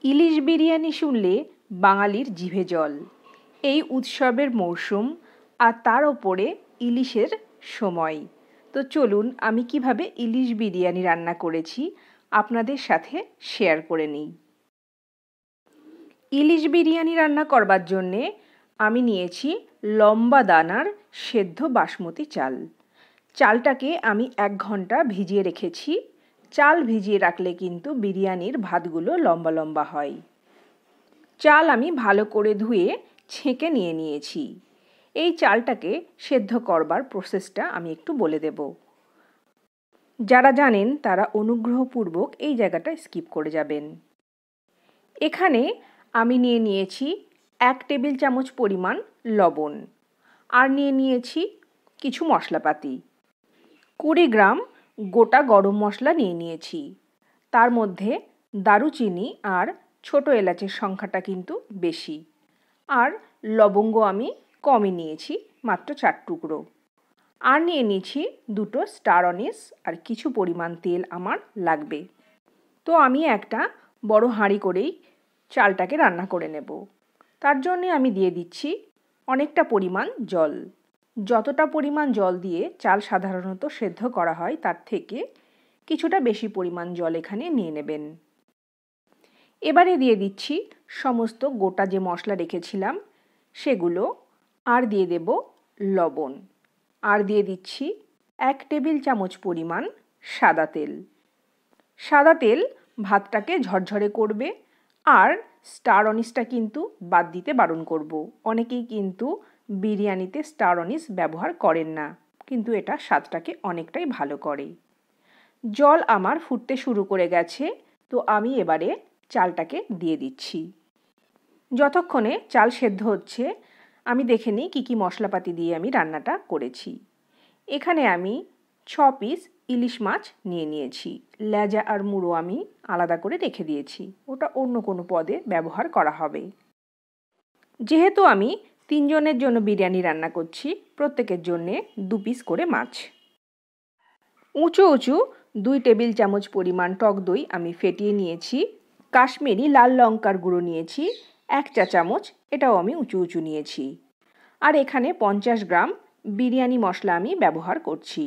ইলিশ বিরিয়ানি শুনলে বাঙালির জিভে জল। এই উৎসবের মরশুম আর তার ওপরে ইলিশের সময়। তো চলুন আমি কিভাবে ইলিশ বিরিয়ানি রান্না করেছি আপনাদের সাথে শেয়ার করে নিই। ইলিশ বিরিয়ানি রান্না করবার জন্যে আমি নিয়েছি লম্বা দানার সেদ্ধ বাসমতি চাল। চালটাকে আমি 1 ঘন্টা ভিজিয়ে রেখেছি। চাল ভিজিয়ে রাখলে কিন্তু বিরিয়ানির ভাতগুলো লম্বা লম্বা হয়। চাল আমি ভালো করে ধুয়ে ছেঁকে নিয়ে নিয়েছি। এই চালটাকে সেদ্ধ করবার প্রসেসটা আমি একটু বলে দেব। যারা জানেন তারা অনুগ্রহপূর্বক এই জায়গাটা স্কিপ করে যাবেন। এখানে আমি নিয়ে নিয়েছি 1 টেবিল চামচ পরিমাণ লবণ, আর নিয়ে নিয়েছি কিছু মশলাপাতি। 20 গ্রাম গোটা গরম মশলা নিয়ে নিয়েছি। তার মধ্যে দারুচিনি আর ছোট এলাচের সংখ্যাটা কিন্তু বেশি, আর লবঙ্গ আমি কমই নিয়েছি, মাত্র 4 টুকরো। আর নিয়ে নিয়েছি 2টো স্টার অনিস, আর কিছু পরিমাণ তেল আমার লাগবে। তো আমি একটা বড় হাঁড়ি করেই চালটাকে রান্না করে নেব। তার জন্যে আমি দিয়ে দিচ্ছি অনেকটা পরিমাণ জল। যতটা পরিমাণ জল দিয়ে চাল সাধারণত সেদ্ধ করা হয় তার থেকে কিছুটা বেশি পরিমাণ জল এখানে নিয়ে নেবেন। এবারে দিয়ে দিচ্ছি সমস্ত গোটা যে মশলা রেখেছিলাম সেগুলো, আর দিয়ে দেব লবণ, আর দিয়ে দিচ্ছি 1 টেবিল চামচ পরিমাণ সাদা তেল। সাদা তেল ভাতটাকে ঝরঝরে করবে, আর স্টার অনিসটা কিন্তু বাদ দিতে বারণ করব। অনেকেই কিন্তু বিরিয়ানিতে স্টার অনিস ব্যবহার করেন না, কিন্তু এটা স্বাদটাকে অনেকটাই ভালো করে। জল আমার ফুটতে শুরু করে গেছে, তো আমি এবারে চালটাকে দিয়ে দিচ্ছি। যতক্ষণে চাল সেদ্ধ হচ্ছে আমি দেখে নিই কী কী মশলাপাতি দিয়ে আমি রান্নাটা করেছি। এখানে আমি 6 পিস ইলিশ মাছ নিয়ে নিয়েছি। লেজা আর মুড়ো আমি আলাদা করে রেখে দিয়েছি, ওটা অন্য কোনো পদে ব্যবহার করা হবে। যেহেতু আমি 3 জনের জন্য বিরিয়ানি রান্না করছি, প্রত্যেকের জন্যে 2 পিস করে মাছ। উঁচু উঁচু 2 টেবিল চামচ পরিমাণ টক দই আমি ফেটিয়ে নিয়েছি। কাশ্মীরি লাল লঙ্কার গুঁড়ো নিয়েছি 1 চা চামচ, এটাও আমি উঁচু উঁচু নিয়েছি। আর এখানে 50 গ্রাম বিরিয়ানি মশলা আমি ব্যবহার করছি।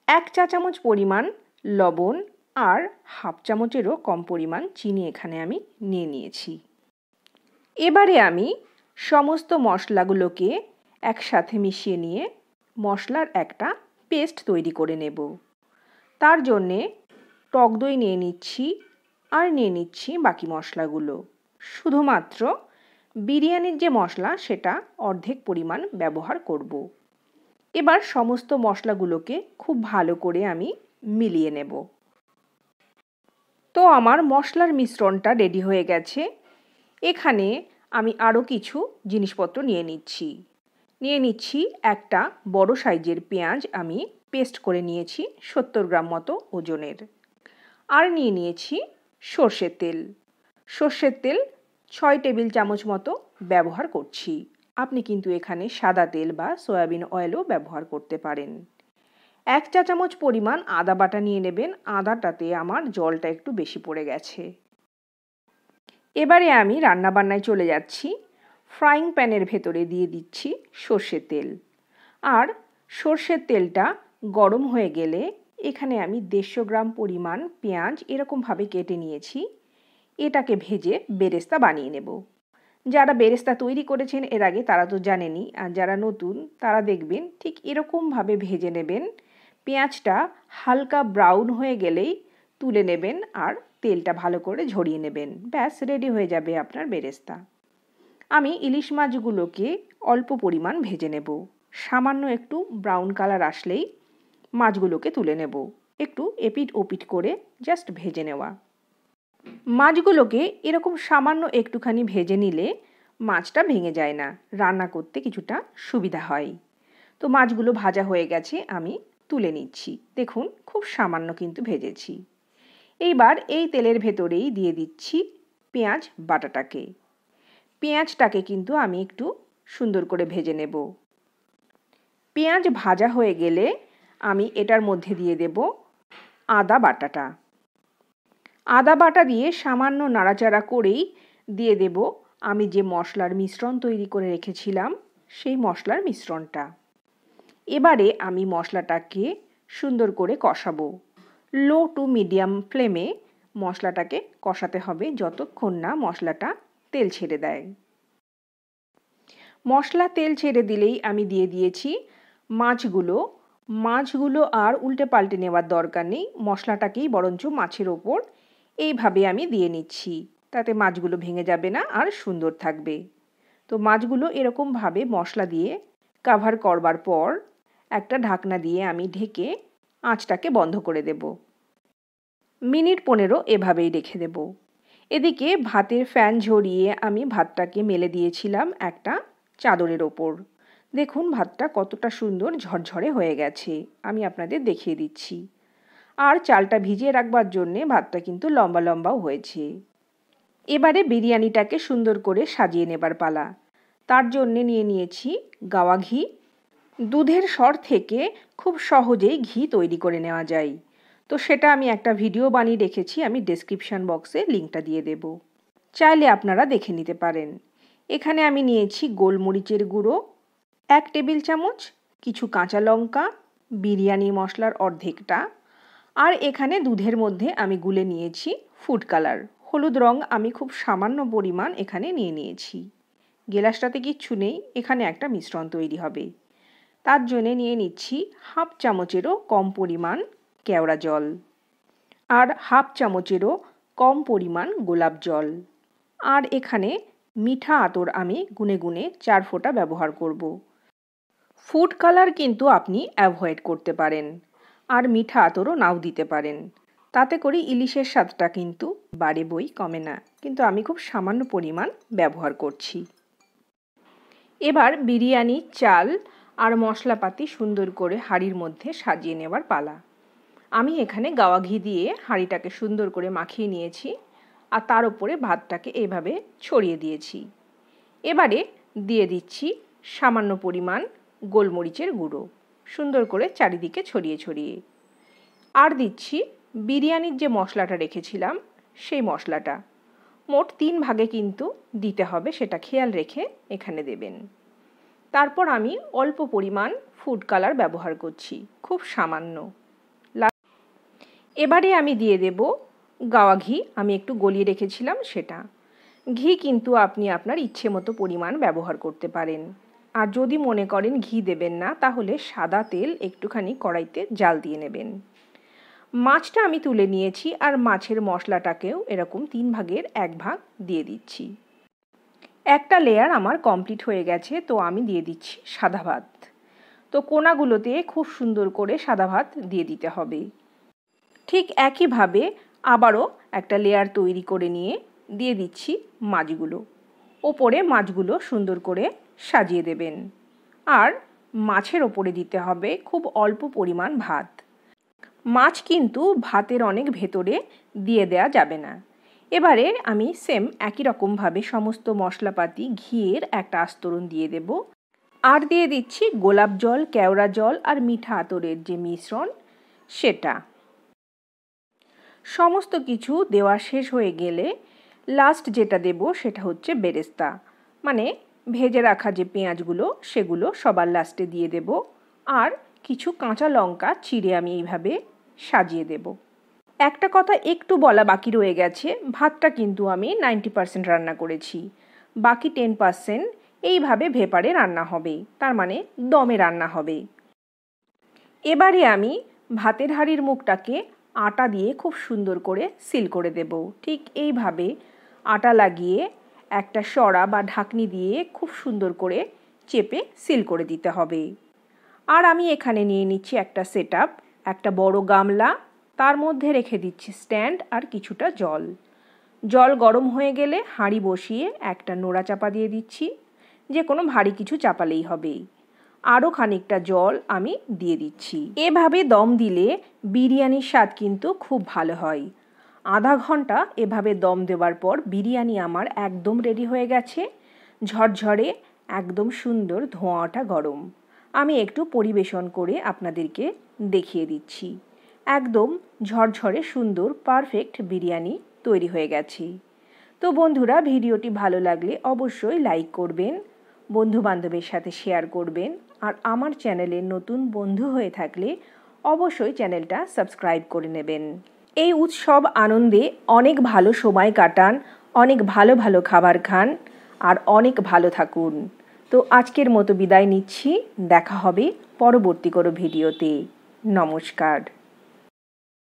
1 চা চামচ পরিমাণ লবণ আর হাফ চামচেরও কম পরিমাণ চিনি এখানে আমি নিয়ে নিয়েছি। এবারে আমি সমস্ত মশলাগুলোকে একসাথে মিশিয়ে নিয়ে মশলার একটা পেস্ট তৈরি করে নেব। তার জন্যে টক দই নিয়ে নিচ্ছি, আর নিয়ে নিচ্ছি বাকি মশলাগুলো। শুধুমাত্র বিরিয়ানির যে মশলা সেটা অর্ধেক পরিমাণ ব্যবহার করব। এবার সমস্ত মশলাগুলোকে খুব ভালো করে আমি মিলিয়ে নেব। তো আমার মশলার মিশ্রণটা রেডি হয়ে গেছে। এখানে আমি আরও কিছু জিনিসপত্র নিয়ে নিচ্ছি একটা বড় সাইজের পেঁয়াজ আমি পেস্ট করে নিয়েছি 70 গ্রাম মতো ওজনের। আর নিয়ে নিয়েছি সর্ষের তেল 6 টেবিল চামচ মতো ব্যবহার করছি। আপনি কিন্তু এখানে সাদা তেল বা সয়াবিন অয়েলও ব্যবহার করতে পারেন। 1 চা চামচ পরিমাণ আদা বাটা নিয়ে নেবেন। আদাটাতে আমার জলটা একটু বেশি পড়ে গেছে। এবারে আমি রান্নাবান্নায় চলে যাচ্ছি। ফ্রাইং প্যানের ভেতরে দিয়ে দিচ্ছি সর্ষের তেল, আর সর্ষের তেলটা গরম হয়ে গেলে এখানে আমি 150 গ্রাম পরিমাণ পেঁয়াজ এরকমভাবে কেটে নিয়েছি। এটাকে ভেজে বেরেস্তা বানিয়ে নেব। যারা বেরেস্তা তৈরি করেছেন এর আগে তারা তো জানেনই, আর যারা নতুন তারা দেখবেন ঠিক এরকমভাবে ভেজে নেবেন। পেঁয়াজটা হালকা ব্রাউন হয়ে গেলেই তুলে নেবেন, আর তেলটা ভালো করে ঝরিয়ে নেবেন। ব্যাস রেডি হয়ে যাবে আপনার বেরেস্তা। আমি ইলিশ মাছগুলোকে অল্প পরিমাণ ভেজে নেব। সামান্য একটু ব্রাউন কালার আসলেই মাছগুলোকে তুলে নেব। একটু এপিট ওপিট করে জাস্ট ভেজে নেওয়া। মাছগুলোকে এরকম সামান্য একটুখানি ভেজে নিলে মাছটা ভেঙে যায় না, রান্না করতে কিছুটা সুবিধা হয়। তো মাছগুলো ভাজা হয়ে গেছে, আমি তুলে নিচ্ছি। দেখুন খুব সামান্য কিন্তু ভেজেছি। এইবার এই তেলের ভেতরেই দিয়ে দিচ্ছি পেঁয়াজ বাটাটাকে। পেঁয়াজটাকে কিন্তু আমি একটু সুন্দর করে ভেজে নেব। পেঁয়াজ ভাজা হয়ে গেলে আমি এটার মধ্যে দিয়ে দেব আদা বাটাটা। আদা বাটা দিয়ে সামান্য নাড়াচাড়া করেই দিয়ে দেব আমি যে মশলার মিশ্রণ তৈরি করে রেখেছিলাম সেই মশলার মিশ্রণটা। এবারে আমি মশলাটাকে সুন্দর করে কষাবো। লো টু মিডিয়াম ফ্লেমে মশলাটাকে কষাতে হবে যতক্ষণ না মশলাটা তেল ছেড়ে দেয়। মশলা তেল ছেড়ে দিলেই আমি দিয়ে দিয়েছি মাছগুলো আর উল্টে পাল্টে নেওয়ার দরকার নেই, মশলাটাকেই বরঞ্চ মাছের ওপর এইভাবে আমি দিয়ে নিচ্ছি, তাতে মাছগুলো ভেঙে যাবে না আর সুন্দর থাকবে। তো মাছগুলো এরকমভাবে মশলা দিয়ে কভার করবার পর একটা ঢাকনা দিয়ে আমি ঢেকে আঁচটাকে বন্ধ করে দেব। মিনিট 15 এভাবেই রেখে দেব। এদিকে ভাতের ফ্যান ঝরিয়ে আমি ভাতটাকে মেলে দিয়েছিলাম একটা চাদরের ওপর। দেখুন ভাতটা কতটা সুন্দর ঝরঝরে হয়ে গেছে, আমি আপনাদের দেখিয়ে দিচ্ছি। আর চালটা ভিজিয়ে রাখবার জন্যে ভাতটা কিন্তু লম্বা লম্বাও হয়েছে। এবারে বিরিয়ানিটাকে সুন্দর করে সাজিয়ে নেবার পালা। তার জন্যে নিয়ে নিয়েছি গাওয়া ঘি। দুধের সর থেকে খুব সহজেই ঘি তৈরি করে নেওয়া যায়, তো সেটা আমি একটা ভিডিও বানিয়ে রেখেছি, আমি ডেসক্রিপশন বক্সে লিঙ্কটা দিয়ে দেব, চাইলে আপনারা দেখে নিতে পারেন। এখানে আমি নিয়েছি গোলমরিচের গুঁড়ো 1 টেবিল চামচ, কিছু কাঁচা লঙ্কা, বিরিয়ানি মশলার অর্ধেকটা, আর এখানে দুধের মধ্যে আমি গুলে নিয়েছি ফুড কালার। হলুদ রং আমি খুব সামান্য পরিমাণ এখানে নিয়ে নিয়েছি। গেলাসটাতে কিচ্ছু নেই, এখানে একটা মিশ্রণ তৈরি হবে। তার জন্যে নিয়ে নিচ্ছি 1/2 চামচেরও কম পরিমাণ কেওড়া জল আর 1/2 চামচেরও কম পরিমাণ গোলাপ জল। আর এখানে মিঠা আতর আমি গুনে গুনে 4 ফোঁটা ব্যবহার করব। ফুড কালার কিন্তু আপনি অ্যাভয়েড করতে পারেন, আর মিঠা আতরও নাও দিতে পারেন, তাতে করে ইলিশের স্বাদটা কিন্তু বাড়ে বই কমে না, কিন্তু আমি খুব সামান্য পরিমাণ ব্যবহার করছি। এবার বিরিয়ানি চাল আর মশলাপাতি সুন্দর করে হাঁড়ির মধ্যে সাজিয়ে নেবার পালা। আমি এখানে গাওয়া ঘি দিয়ে হাঁড়িটাকে সুন্দর করে মাখিয়ে নিয়েছি আর তার উপরে ভাতটাকে এইভাবে ছড়িয়ে দিয়েছি। এবারে দিয়ে দিচ্ছি সামান্য পরিমাণ গোলমরিচের গুঁড়ো, সুন্দর করে চারিদিকে ছড়িয়ে ছড়িয়ে। আর দিচ্ছি বিরিয়ানির যে মশলাটা রেখেছিলাম সেই মশলাটা, মোট 3 ভাগে কিন্তু দিতে হবে, সেটা খেয়াল রেখে এখানে দেবেন। তারপর আমি অল্প পরিমাণ ফুড কালার ব্যবহার করছি, খুব সামান্য। এবারে আমি দিয়ে দেব গাওয়া ঘি, আমি একটু গলিয়ে রেখেছিলাম সেটা। ঘি কিন্তু আপনি আপনার ইচ্ছে মতো পরিমাণ ব্যবহার করতে পারেন, আর যদি মনে করেন ঘি দেবেন না তাহলে সাদা তেল একটুখানি কড়াইতে জাল দিয়ে নেবেন। মাছটা আমি তুলে নিয়েছি আর মাছের মশলাটাকেও এরকম 3 ভাগের 1 ভাগ দিয়ে দিচ্ছি। একটা লেয়ার আমার কমপ্লিট হয়ে গেছে, তো আমি দিয়ে দিচ্ছি সাদা ভাত। তো কোনাগুলোতে খুব সুন্দর করে সাদা ভাত দিয়ে দিতে হবে। ঠিক একইভাবে আবারও একটা লেয়ার তৈরি করে নিয়ে দিয়ে দিচ্ছি মাছগুলো। ওপরে মাছগুলো সুন্দর করে সাজিয়ে দেবেন, আর মাছের ওপরে দিতে হবে খুব অল্প পরিমাণ ভাত। মাছ কিন্তু ভাতের অনেক ভেতরে দিয়ে দেয়া যাবে না। এবারে আমি সেম একই রকমভাবে সমস্ত মশলাপাতি ঘিয়ের একটা আস্তরণ দিয়ে দেব, আর দিয়ে দিচ্ছি গোলাপ জল, কেওড়া জল আর মিঠা আতরের যে মিশ্রণ সেটা। সমস্ত কিছু দেওয়া শেষ হয়ে গেলে লাস্ট যেটা দেব সেটা হচ্ছে বেরেস্তা, মানে ভেজে রাখা যে পেঁয়াজগুলো সেগুলো সবার লাস্টে দিয়ে দেব, আর কিছু কাঁচা লঙ্কা চিড়ে আমি এইভাবে সাজিয়ে দেব। একটা কথা একটু বলা বাকি রয়ে গেছে, ভাতটা কিন্তু আমি 90% রান্না করেছি, বাকি 10% এইভাবে ভেপারে রান্না হবে, তার মানে দমে রান্না হবে। এবারে আমি ভাতের হাঁড়ির মুখটাকে আটা দিয়ে খুব সুন্দর করে সিল করে দেব। ঠিক এইভাবে আটা লাগিয়ে একটা সরা বা ঢাকনি দিয়ে খুব সুন্দর করে চেপে সিল করে দিতে হবে। আর আমি এখানে নিয়ে নিচ্ছি একটা সেটআপ, একটা বড় গামলা, তার মধ্যে রেখে দিচ্ছি স্ট্যান্ড আর কিছুটা জল। জল গরম হয়ে গেলে হাঁড়ি বসিয়ে একটা নোড়া চাপা দিয়ে দিচ্ছি, যে কোনো ভারী কিছু চাপালেই হবে। আরও খানিকটা জল আমি দিয়ে দিচ্ছি। এভাবে দম দিলে বিরিয়ানির স্বাদ কিন্তু খুব ভালো হয়। আধা ঘন্টা এভাবে দম দেওয়ার পর বিরিয়ানি আমার একদম রেডি হয়ে গেছে, ঝরঝরে একদম সুন্দর ধোঁয়াটা গরম। আমি একটু পরিবেশন করে আপনাদেরকে দেখিয়ে দিচ্ছি। একদম ঝরঝরে সুন্দর পারফেক্ট বিরিয়ানি তৈরি হয়ে গেছে। তো বন্ধুরা, ভিডিওটি ভালো লাগলে অবশ্যই লাইক করবেন, বন্ধুবান্ধবের সাথে শেয়ার করবেন, আর আমার চ্যানেলের নতুন বন্ধু হয়ে থাকলে অবশ্যই চ্যানেলটা সাবস্ক্রাইব করে নেবেন। এই উৎসব আনন্দে অনেক ভালো সময় কাটান, অনেক ভালো ভালো খাবার খান, আর অনেক ভালো থাকুন। তো আজকের মতো বিদায় নিচ্ছি, দেখা হবে পরবর্তী কোনো ভিডিওতে। নমস্কার।